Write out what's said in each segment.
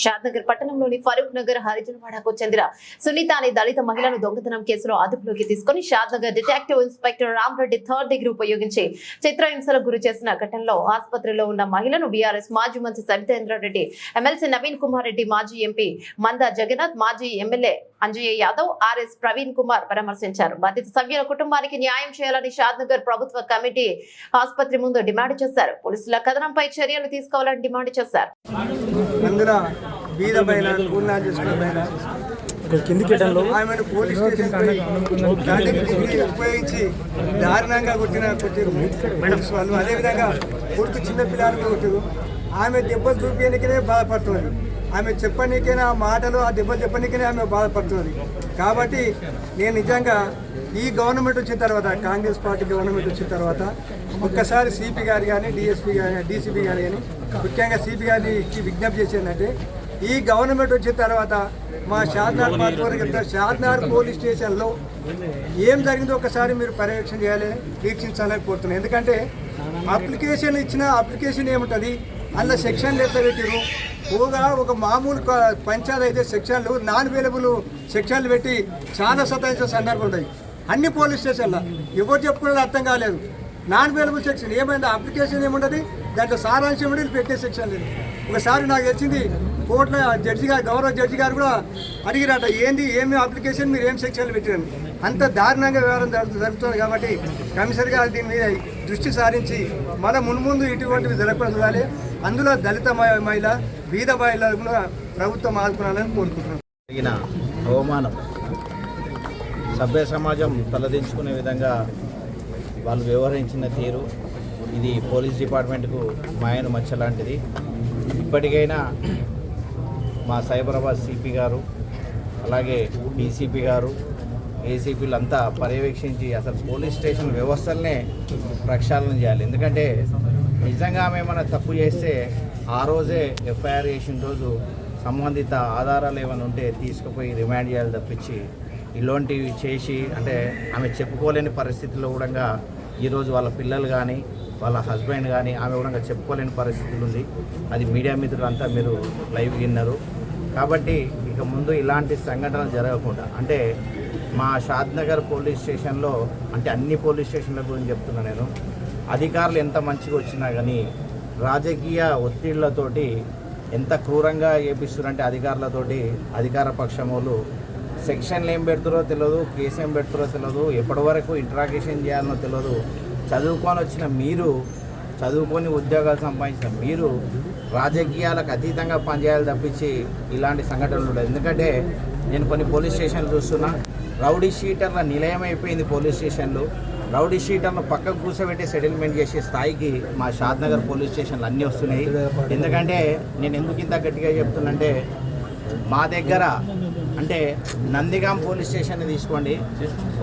షాద్నగర్ పట్టణంలోని ఫరూక్ నగర్ హరిజనవాడకు చెందిన సునీత అనే దళిత మహిళను దొంగతనం కేసులో అదుపులోకి తీసుకుని Shadnagar detective inspector Rama Reddy 3rd degree ఉపయోగించి చిత్రహింసలకు గురి చేసిన ఘటనలో ఆసుపత్రిలో ఉన్న మహిళను బీఆర్ఎస్ మాజీ మంత్రి సబితేంద్రారెడ్డి, ఎమ్మెల్సీ నవీన్ కుమార్ రెడ్డి, మాజీ ఎంపీ మందా జగన్నాథ్, మాజీ ఎమ్మెల్యే అంజయ్య యాదవ్, ఆర్ఎస్ ప్రవీణ్ కుమార్ పరామర్శించారు. బాధిత సభ్యుల కుటుంబానికి న్యాయం చేయాలని షాద్నగర్ ప్రభుత్వ కమిటీ ఆసుపత్రి ముందు డిమాండ్ చేశారు. పోలీసుల కథనంపై చర్యలు తీసుకోవాలని డిమాండ్ చేశారు. ఉపయోగించి దారుణంగా కొట్టారు. అదేవిధంగా కొడుకు చిన్న పిల్లలకు కొట్టారు. ఆమె దెబ్బలు చూపించడానికే బాధపడుతుంది. ఆమె చెప్పడానికైనా మాటలు ఆ దెబ్బలు చెప్పడానికైనా ఆమె బాధపడుతుంది. కాబట్టి నేను నిజంగా ఈ గవర్నమెంట్ వచ్చిన తర్వాత, కాంగ్రెస్ పార్టీ గవర్నమెంట్ వచ్చిన తర్వాత ఒక్కసారి సిపి గారు కానీ, డిఎస్పీ కానీ, డీసీపీ గారు కానీ, ముఖ్యంగా సిపి గారికి విజ్ఞప్తి చేసేందంటే, ఈ గవర్నమెంట్ వచ్చిన తర్వాత మా షాద్నగర్ పార్టీ షాద్నగర్ పోలీస్ స్టేషన్లో ఏం జరిగిందో ఒకసారి మీరు పర్యవేక్షణ చేయాలి, వీక్షించాలని కోరుతున్నాను. ఎందుకంటే అప్లికేషన్ ఇచ్చిన అప్లికేషన్ ఏముంటుంది, అందులో సెక్షన్లు ఎట్లా పెట్టిరు, ఒక మామూలు పంచాయతీ అయితే సెక్షన్లు నాన్ అవైలబుల్ సెక్షన్లు పెట్టి చాలా సతాయించిన సందర్భం ఉంటాయి. అన్ని పోలీస్ స్టేషన్లో ఎవరు చెప్పుకునేది అర్థం కాలేదు. నాన్ అవైలబుల్ సెక్షన్ ఏమైంది, అప్లికేషన్ ఏముండదు, దాంట్లో సారాంశం ఉండి పెట్టే సెక్షన్ లేదు. ఒకసారి నాకు తెలిసింది కోర్టులో జడ్జి గారు, గౌరవ జడ్జి గారు కూడా అడిగిరట, ఏమి అప్లికేషన్ మీరు ఏం సెక్షన్లు పెట్టారు. అంత దారుణంగా వ్యవహారం జరుగుతుంది. కాబట్టి కమిషనర్ గారు దీని మీద దృష్టి సారించి మన మున్ముందు ఇటువంటివి జరగకుండా చూడాలి. అందులో దళిత మహిళ, బీద మహిళలు కూడా ప్రభుత్వం ఆదుకోవాలని కోరుకుంటున్నాను. జరిగిన అవమానం సభ్య సమాజం తలదించుకునే విధంగా వాళ్ళు వ్యవహరించిన తీరు ఇది పోలీస్ డిపార్ట్మెంట్కు మాయను మచ్చ లాంటిది. ఇప్పటికైనా మా సైబరాబాద్ సిపి గారు, అలాగే డీసీపీ గారు, ఏసీపీలంతా పర్యవేక్షించి అసలు పోలీస్ స్టేషన్ వ్యవస్థలనే ప్రక్షాళన చేయాలి. ఎందుకంటే నిజంగా ఏమైనా తప్పు చేస్తే ఆ రోజే ఎఫ్ఐఆర్ చేసిన రోజు సంబంధిత ఆధారాలు ఏమైనా ఉంటే తీసుకుపోయి రిమాండ్ చేయాలి తప్పించి ఇలాంటివి చేసి, అంటే ఆమె చెప్పుకోలేని పరిస్థితుల్లో కూడా ఈరోజు వాళ్ళ పిల్లలు కానీ వాళ్ళ హస్బెండ్ కానీ ఆమె కూడా చెప్పుకోలేని పరిస్థితులు ఉంది. అది మీడియా మిత్రులంతా మీరు లైవ్ విన్నారు. కాబట్టి ఇక ముందు ఇలాంటి సంఘటనలు జరగకుండా, అంటే మా షాద్నగర్ పోలీస్ స్టేషన్లో, అంటే అన్ని పోలీస్ స్టేషన్ల గురించి చెప్తున్నా నేను, అధికారులు ఎంత మంచిగా వచ్చినా కానీ రాజకీయ ఒత్తిళ్లతోటి ఎంత క్రూరంగా చేపిస్తున్నారంటే అధికారులతోటి, అధికార పక్షం వాళ్ళు సెక్షన్లు ఏం పెడుతురో తెలియదు, కేసు ఏం పెడుతురో తెలియదు, ఎప్పటి వరకు ఇంట్రాగేషన్ చేయాలనో తెలియదు. చదువుకొని వచ్చిన మీరు, చదువుకొని ఉద్యోగాలు సంపాదించిన మీరు రాజకీయాలకు అతీతంగా పనిచేయాలి తప్పించి ఇలాంటి సంఘటనలు ఉండదు. ఎందుకంటే నేను కొన్ని పోలీస్ స్టేషన్లు చూస్తున్నా, రౌడీ షీటర్ల నిలయం అయిపోయింది పోలీస్ స్టేషన్లు. రౌడీ షీటర్ను పక్కకు కూర్చోబెట్టి సెటిల్మెంట్ చేసే స్థాయికి మా షాద్నగర్ పోలీస్ స్టేషన్లు అన్నీ వస్తున్నాయి. ఎందుకంటే నేను ఎందుకు ఇంత గట్టిగా చెప్తున్నంటే, మా దగ్గర అంటే నందిగాం పోలీస్ స్టేషన్ తీసుకోండి,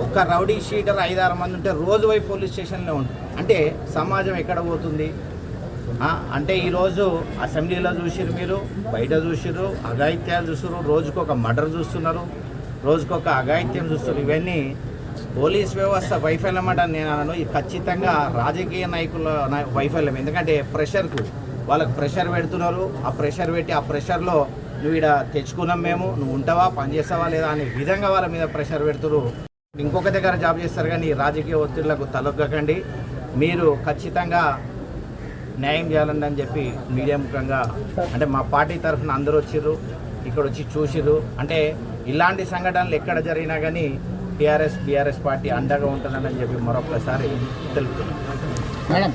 ఒక్క రౌడీ షీటర్ 5-6 మంది ఉంటే రోజు వైపు పోలీస్ స్టేషన్లో ఉంటుంది. అంటే సమాజం ఎక్కడ పోతుంది? అంటే ఈరోజు అసెంబ్లీలో చూసిరు, మీరు బయట చూసిరు, అఘాయిత్యాలు చూస్తున్నారు, రోజుకొక మర్డర్ చూస్తున్నారు, రోజుకొక అఘాయిత్యం చూస్తున్నారు. ఇవన్నీ పోలీస్ వ్యవస్థ వైఫల్యం అంటే నేను అనను, ఇది ఖచ్చితంగా రాజకీయ నాయకుల వైఫల్యం. ఎందుకంటే ప్రెషర్కు వాళ్ళకు ప్రెషర్ పెడుతున్నారు. ఆ ప్రెషర్ పెట్టి ఆ ప్రెషర్లో నువ్వు ఇక్కడ తెచ్చుకున్నాం మేము, నువ్వు ఉంటావా, పనిచేస్తావా లేదా అనే విధంగా వాళ్ళ మీద ప్రెషర్ పెడుతున్నారు. ఇంకొక దగ్గర జాబ్ చేస్తారు కానీ రాజకీయ ఒత్తిళ్లకు తలొగ్గకండి. మీరు ఖచ్చితంగా న్యాయం చేయాలండి అని చెప్పి మీడియా ముఖంగా, అంటే మా పార్టీ తరఫున అందరూ వచ్చిర్రు, ఇక్కడ వచ్చి చూసిర్రు. అంటే ఇలాంటి సంఘటనలు ఎక్కడ జరిగినా కానీ బీఆర్ఎస్ పార్టీ అండగా ఉంటుందని చెప్పి మరొకసారి తెలుపుతున్నాం.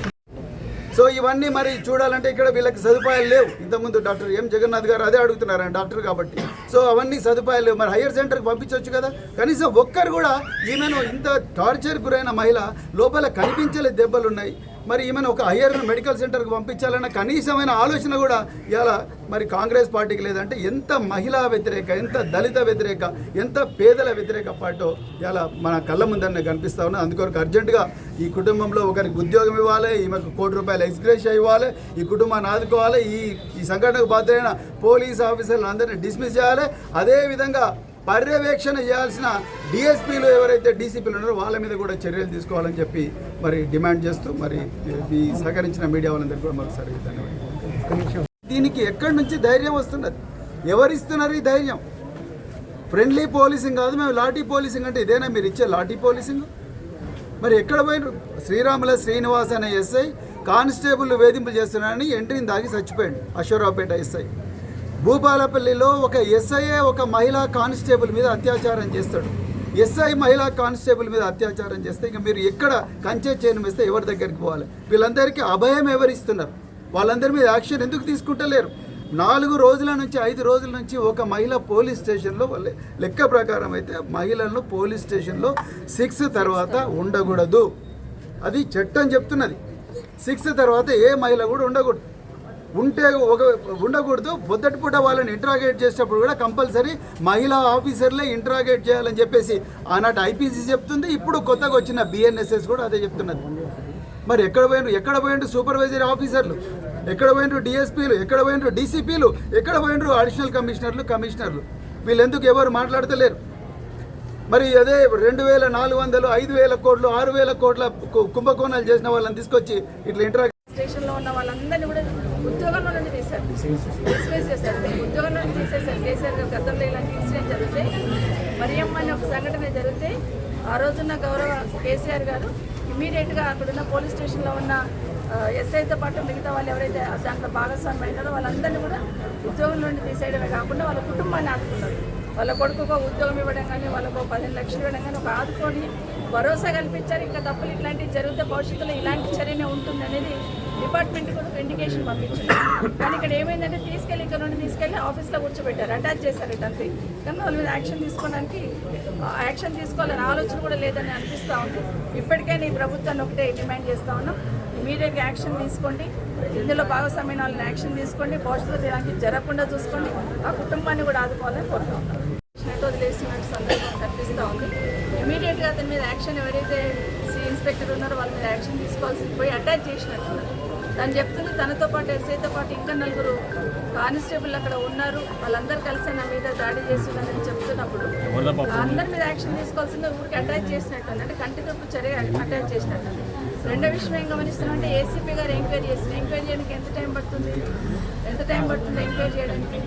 సో ఇవన్నీ మరి చూడాలంటే ఇక్కడ వీళ్ళకి సదుపాయాలు లేవు. ఇంతకుముందు డాక్టర్ ఎం జగన్నాథ్ గారు అదే అడుగుతున్నారు, డాక్టర్ కాబట్టి. సో అవన్నీ సదుపాయాలు లేవు. మరి హయ్యర్ సెంటర్కి పంపించవచ్చు కదా. కనీసం ఒక్కరు కూడా ఈమెను, ఇంత టార్చర్ గురైన మహిళ లోపల కనిపించలే దెబ్బలు ఉన్నాయి, మరి ఈమెను ఒక హయ్యర్ మెడికల్ సెంటర్కి పంపించాలన్న కనీసమైన ఆలోచన కూడా ఇలా మరి కాంగ్రెస్ పార్టీకి లేదంటే ఎంత మహిళా వ్యతిరేక, ఎంత దళిత వ్యతిరేక, ఎంత పేదల వ్యతిరేక పార్టీ ఇలా మన కళ్ళ ముందరనే కనిపిస్తూ ఉన్నది. అందుకొరకు అర్జెంటుగా ఈ కుటుంబంలో ఒకరికి ఉద్యోగం ఇవ్వాలి, ఈమెకు ₹1 ఎక్స్గ్రేషియా ఇవ్వాలి, ఈ కుటుంబాన్ని ఆదుకోవాలి, ఈ సంఘటనకు బాధ్యులైన పోలీస్ ఆఫీసర్లు అందరినీ డిస్మిస్ చేయాలి. అదేవిధంగా పర్యవేక్షణ చేయాల్సిన డిఎస్పీలు ఎవరైతే డీసీపీలు ఉన్నారో వాళ్ళ మీద కూడా చర్యలు తీసుకోవాలని చెప్పి మరి డిమాండ్ చేస్తూ మరి ఈ సహకరించిన మీడియా వాళ్ళందరికీ కూడా మరోసారి ధన్యవాదాలు. దీనికి ఎక్కడి నుంచి ధైర్యం వస్తున్నది? ఎవరిస్తున్నారు ఈ ధైర్యం? ఫ్రెండ్లీ పోలీసింగ్ కాదు, మేము లాఠీ పోలీసింగ్ అంటే ఇదేనా మీరు ఇచ్చే లాఠీ పోలీసింగ్? మరి ఎక్కడ పోయిన శ్రీరాముల శ్రీనివాస్ అనే ఎస్ఐ కానిస్టేబుల్ వేధింపులు చేస్తున్నారని ఎంట్రీని దాగి చచ్చిపోయాడు. అశ్వరావుపేట ఎస్ఐ. భూపాలపల్లిలో ఒక ఎస్ఐఏ ఒక మహిళా కానిస్టేబుల్ మీద అత్యాచారం చేస్తాడు. ఎస్ఐ మహిళా కానిస్టేబుల్ మీద అత్యాచారం చేస్తే ఇక మీరు ఎక్కడ కంచె చేయను వేస్తే ఎవరి దగ్గరికి పోవాలి? వీళ్ళందరికీ అభయం ఎవరిస్తున్నారు? వాళ్ళందరి మీద యాక్షన్ ఎందుకు తీసుకుంటలేరు? 4 రోజుల నుంచి 5 రోజుల నుంచి ఒక మహిళ పోలీస్ స్టేషన్లో లెక్క ప్రకారం అయితే మహిళలను పోలీస్ స్టేషన్లో 6 తర్వాత ఉండకూడదు. అది చట్టం చెప్తున్నది. 6 తర్వాత ఏ మహిళ కూడా ఉండకూడదు. ఉండకూడదు. పొద్దుటిపూట వాళ్ళని ఇంట్రాగేట్ చేసేటప్పుడు కూడా కంపల్సరీ మహిళా ఆఫీసర్లే ఇంట్రాగేట్ చేయాలని చెప్పేసి ఆనాటి ఐపీసీ చెప్తుంది. ఇప్పుడు కొత్తగా వచ్చిన బిఎన్ఎస్ఎస్ కూడా అదే చెప్తున్నది. మరి ఎక్కడ పోయిండ్రు సూపర్వైజరీ ఆఫీసర్లు? ఎక్కడ పోయిండ్రు డిఎస్పీలు? ఎక్కడ పోయిండ్రు డీసీపీలు? ఎక్కడ పోయిండ్రు అడిషనల్ కమిషనర్లు? వీళ్ళు ఎందుకు ఎవరు మాట్లాడతలేరు? మరి అదే 2400, 5000 కోట్లు, 6000 కోట్ల కుంభకోణాలు చేసిన వాళ్ళని తీసుకొచ్చి ఇట్లా స్టేషన్లో ఉన్న వాళ్ళందరినీ కూడా ఉద్యోగంలో నుండి తీశారు, డిస్మిస్ చేశారు. ఉద్యోగంలో నుండి తీసేశారు. కేసీఆర్ గారు గతంలో ఇలాంటి ఇన్సిడెంట్ జరిగితే, మరియమ్మ అనే ఒక సంఘటన జరిగితే ఆ రోజున్న గౌరవ కేసీఆర్ గారు ఇమీడియట్గా అక్కడున్న పోలీస్ స్టేషన్లో ఉన్న ఎస్ఐతో పాటు మిగతా వాళ్ళు ఎవరైతే దాంట్లో భాగస్వామ్యం అయినారో వాళ్ళందరినీ కూడా ఉద్యోగం నుండి తీసేయడమే కాకుండా వాళ్ళ కుటుంబాన్ని ఆదుకున్నారు. వాళ్ళ కొడుకుకు ఉద్యోగం ఇవ్వడం కానీ, వాళ్ళకు 15 లక్షలు ఇవ్వడం కానీ, ఒక ఆదుకొని భరోసా కల్పించారు. ఇంకా తప్పులు ఇట్లాంటివి జరిగితే భవిష్యత్తులో ఇలాంటి చర్యనే ఉంటుంది అనేది డిపార్ట్మెంట్ కూడా ఇండికేషన్ పంపించింది. కానీ ఇక్కడ ఏమైందంటే ఇక్కడ నుండి తీసుకెళ్ళి ఆఫీస్లో కూర్చోబెట్టారు, అటాచ్ చేశారు అంతే. కానీ వాళ్ళ మీద యాక్షన్ తీసుకోవాలని ఆలోచన కూడా లేదని అనిపిస్తూ ఉంది. ఇప్పటికైనా ఈ ప్రభుత్వాన్ని ఒకటే డిమాండ్ చేస్తూ ఉన్నాం, ఇమీడియట్గా యాక్షన్ తీసుకోండి. ఇందులో భాగస్వామ్యం వాళ్ళని యాక్షన్ తీసుకోండి. భవిష్యత్తులో ఇలాంటి జరగకుండా చూసుకోండి. ఆ కుటుంబాన్ని కూడా ఆదుకోవాలని కోరుతా ఉన్నాం. వదిలేసినట్టు సందర్భం కనిపిస్తూ ఉంది. ఇమీడియట్గా అతని మీద యాక్షన్ ఎవరైతే ఇన్స్పెక్టర్ ఉన్నారో వాళ్ళ మీద యాక్షన్ తీసుకోవాల్సి పోయి అటాచ్ చేసినట్టున్నారు. తను చెప్తుంది తనతో పాటు ఎస్ఐతో పాటు ఇంకా 4 కానిస్టేబుల్ అక్కడ ఉన్నారు, వాళ్ళందరూ కలిసి నా మీద దాడి చేస్తున్నారని చెప్తున్నప్పుడు అందరి మీద యాక్షన్ తీసుకోవాల్సిందే ఊరికి అటాచ్ చేసినట్టు, అంటే కంటి తప్పు చర్య అటాచ్ చేసినట్టు. రెండో విషయం ఏం గమనిస్తున్నామంటే ఏసీపీ గారు ఎంక్వైరీ చేయడానికి ఎంత టైం పడుతుంది ఎంక్వైరీ చేయడానికి?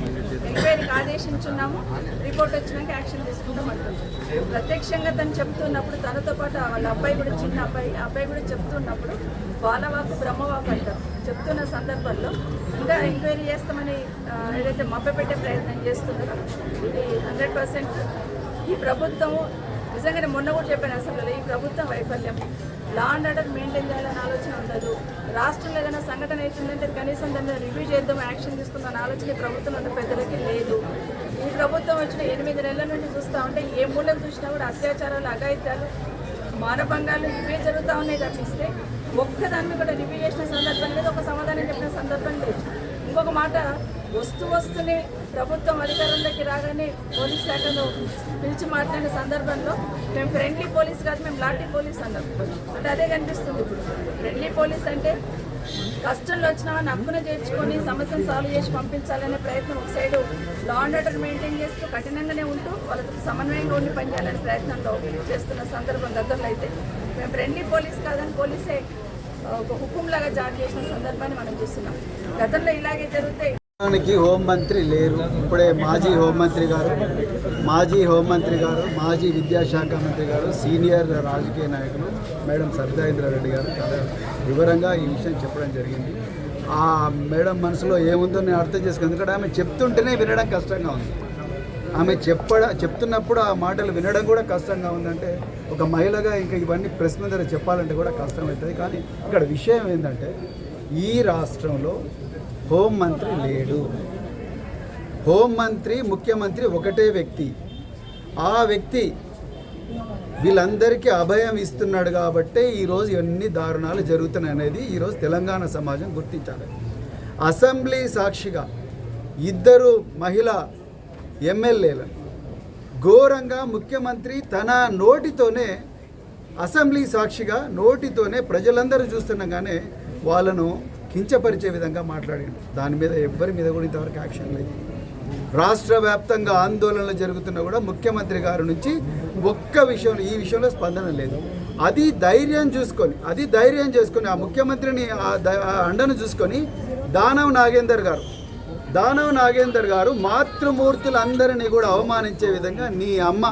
ఎంక్వైరీకి ఆదేశించున్నాము, రిపోర్ట్ వచ్చినాక యాక్షన్ తీసుకుంటాం అంటుంది. ప్రత్యక్షంగా తను చెప్తున్నప్పుడు తనతో పాటు వాళ్ళ అబ్బాయి కూడా చిన్న అబ్బాయి కూడా చెప్తున్నప్పుడు బాలవాకు బ్రహ్మవాకు అంటారు చెప్తున్న సందర్భంలో ఇంకా ఎంక్వైరీ చేస్తామని ఏదైతే మభ్యపెట్టే ప్రయత్నం చేస్తున్నారో ఇది 100% ఈ ప్రభుత్వము నిజంగానే మొన్న కూడా చెప్పాను అసెంబ్లీలో, ఈ ప్రభుత్వం వైఫల్యం. లా అండ్ ఆర్డర్ మెయింటైన్ చేయాలని ఆలోచన ఉండదు. రాష్ట్రంలో ఏదైనా సంఘటన అవుతుందంటే కనీసం దాన్ని రివ్యూ చేద్దాం, యాక్షన్ తీసుకుందాం ఆలోచన ఈ ప్రభుత్వం ఉన్న పెద్దలకి లేదు. ఈ ప్రభుత్వం వచ్చిన 8 నెలల నుండి చూస్తూ ఉంటే ఏ మూలకు చూసినా కూడా అత్యాచారాలు, అఘాయిత్యాలు, మానభంగాలు ఇవే జరుగుతూ ఉన్నాయి తప్పిస్తే ఒక్కదాన్ని కూడా రివ్యూ చేసిన సందర్భం లేదు, ఒక సమాధానం చెప్పిన సందర్భం లేదు. ఇంకొక మాట, వస్తూనే ప్రభుత్వం అధికారంలోకి రాగానే పోలీస్ శాఖలో పిలిచి మాట్లాడిన సందర్భంలో మేము ఫ్రెండ్లీ పోలీస్ కాదు, మేము లాఠీ పోలీస్ అన్నాం. అంటే అదే కనిపిస్తుంది ఇప్పుడు. ఫ్రెండ్లీ పోలీస్ అంటే కష్టంలో వచ్చిన వాళ్ళని హక్కున చేర్చుకొని సమస్యను సాల్వ్ చేసి పంపించాలనే ప్రయత్నం ఒక side law and order maintain చేస్తూ కఠినంగానే ఉంటూ వాళ్ళతో సమన్వయంగా ఉండి పనిచేయాలనే ప్రయత్నంలో చేస్తున్న సందర్భం గతంలో అయితే మేము ఫ్రెండ్లీ పోలీస్ కాదని పోలీసే ఒక హుకుంలాగా జారీ చేసిన సందర్భాన్ని మనం చూస్తున్నాం. గతంలో ఇలాగే జరిగితే హోంమంత్రి లేరు. ఇప్పుడే మాజీ హోంమంత్రి గారు, మాజీ విద్యాశాఖ మంత్రి గారు, సీనియర్ రాజకీయ నాయకులు మేడం సబితా రెడ్డి గారు చాలా వివరంగా ఈ విషయం చెప్పడం జరిగింది. ఆ మేడం మనసులో ఏముందో నేను అర్థం చేసుకున్నాను. ఎందుకంటే ఆమె చెప్తుంటేనే వినడం కష్టంగా ఉంది. ఆమె చెప్తున్నప్పుడు ఆ మాటలు వినడం కూడా కష్టంగా ఉందంటే ఒక మహిళగా ఇంకా ఇవన్నీ ప్రెస్ మీద చెప్పాలంటే కూడా కష్టమవుతుంది. కానీ ఇక్కడ విషయం ఏంటంటే ఈ రాష్ట్రంలో హోంమంత్రి లేడు. హోంమంత్రి, ముఖ్యమంత్రి ఒకటే వ్యక్తి. ఆ వ్యక్తి వీళ్ళందరికీ అభయం ఇస్తున్నాడు కాబట్టే ఈరోజు ఎన్ని దారుణాలు జరుగుతున్నాయి అనేది ఈరోజు తెలంగాణ సమాజం గుర్తించాలి. అసెంబ్లీ సాక్షిగా 2 మహిళా ఎమ్మెల్యేలను ఘోరంగా ముఖ్యమంత్రి తన నోటితోనే, అసెంబ్లీ సాక్షిగా నోటితోనే ప్రజలందరూ చూస్తుండగానే వాళ్ళను కించపరిచే విధంగా మాట్లాడింది. దాని మీద ఎవ్వరి మీద కూడా ఇంతవరకు యాక్షన్ లేదు. రాష్ట్ర వ్యాప్తంగా ఆందోళనలు జరుగుతున్నా కూడా ముఖ్యమంత్రి గారి నుంచి ఈ విషయంలో స్పందన లేదు. అది ధైర్యం చేసుకొని ఆ ముఖ్యమంత్రిని ఆ అండను చూసుకొని దానం నాగేందర్ గారు దానవ్ నాగేందర్ గారు మాతృమూర్తులందరినీ కూడా అవమానించే విధంగా నీ అమ్మ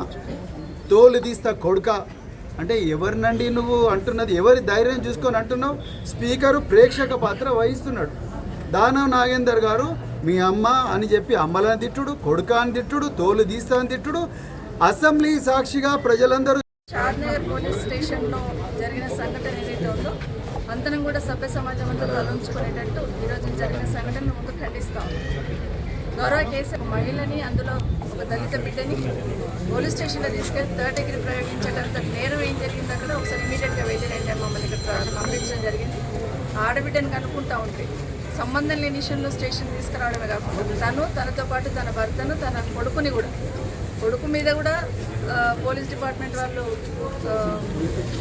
తోలు తీస్తా కొడుక అంటే ఎవరినండి నువ్వు అంటున్నది, ఎవరి ధైర్యం చూసుకొని అంటున్నావు? స్పీకరు ప్రేక్షక పాత్ర వహిస్తున్నాడు. దానవ్ నాగేందర్ గారు మీ అమ్మ అని చెప్పి అమ్మలని తిట్టుడు, కొడుక అని తిట్టుడు, తోలు తీస్తా అని తిట్టుడు. అసెంబ్లీ సాక్షిగా ప్రజలందరూ షాద్నగర్ పోలీస్ స్టేషన్లో జరిగిన సంఘటన ఏదైతే ఉందో అందరం కూడా సభ్య సమాజం అంతా తలంచుకునేటట్టు ఈరోజు జరిగిన సంఘటన ముందు ఖండిస్తాం. గౌరవ కేసు మహిళని, అందులో ఒక దళిత బిడ్డని పోలీస్ స్టేషన్లో తీసుకెళ్ళి 3rd డిగ్రీ ప్రయోగించడంతో నేరం ఏం జరిగింది అక్కడ ఒకసారి ఇమీడియట్గా వెళ్ళినంటే మమ్మల్ని ఇక్కడ పంపించడం జరిగింది. ఆడబిడ్డని కనుక్కుంటా ఉంటే సంబంధం లేని విషయంలో స్టేషన్ తీసుకురావడమే కాకుండా తనతో పాటు తన భర్తను, తన కొడుకు మీద కూడా పోలీస్ డిపార్ట్మెంట్ వాళ్ళు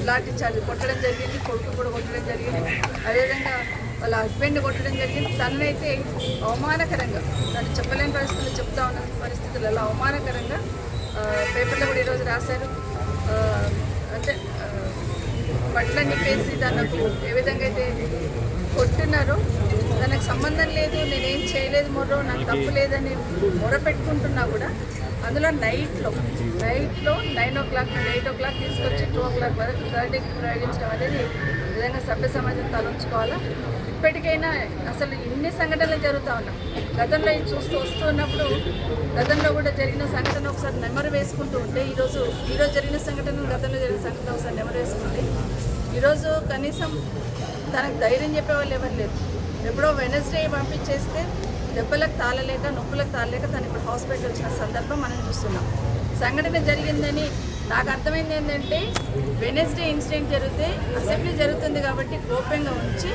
లాఠీ చార్జ్ కొట్టడం జరిగింది. కొడుకు కూడా కొట్టడం జరిగింది. అదేవిధంగా వాళ్ళ హస్బెండ్ కొట్టడం జరిగింది. తననైతే అవమానకరంగా, తను చెప్పలేని పరిస్థితులు చెప్తా ఉన్న పరిస్థితులలో అవమానకరంగా పేపర్లో కూడా ఈరోజు రాశారు. అంటే బట్టలు నిప్పేసి తనకు ఏ విధంగా అయితే కొట్టున్నారో, తనకు సంబంధం లేదు, నేనేం చేయలేదు మొర్రో, నాకు తప్పు లేదని మొరపెట్టుకుంటున్నా కూడా అందులో నైట్లో 9 o'clock నుండి 8 o'clock తీసుకొచ్చి 2 o'clock వరకు 3rd డిగ్రీ ప్రయోగించడం అనేది విధంగా సభ్య సమాజం తలంచుకోవాలా. ఇప్పటికైనా అసలు ఇన్ని సంఘటనలు జరుగుతూ ఉన్నాయి. గతంలో చూస్తూ వస్తున్నప్పుడు గతంలో కూడా జరిగిన సంఘటన ఒకసారి నెమరు వేసుకుంటూ ఉంటే ఈరోజు జరిగిన సంఘటన, గతంలో జరిగిన సంఘటన ఒకసారి నెమరు వేసుకుంటే ఈరోజు కనీసం తనకు ధైర్యం చెప్పేవాళ్ళు ఎవరు లేరు. ఎప్పుడో వెనస్డే పంపించేస్తే దెబ్బలకు తాళలేక, నొప్పులకు తాళలేక తను ఇప్పుడు హాస్పిటల్ వచ్చిన సందర్భం మనం చూస్తున్నాం. సంఘటన జరిగిందని నాకు అర్థమైంది ఏంటంటే, వెనస్డే ఇన్సిడెంట్ జరిగితే అసెంబ్లీ జరుగుతుంది కాబట్టి గోప్యంగా ఉంచి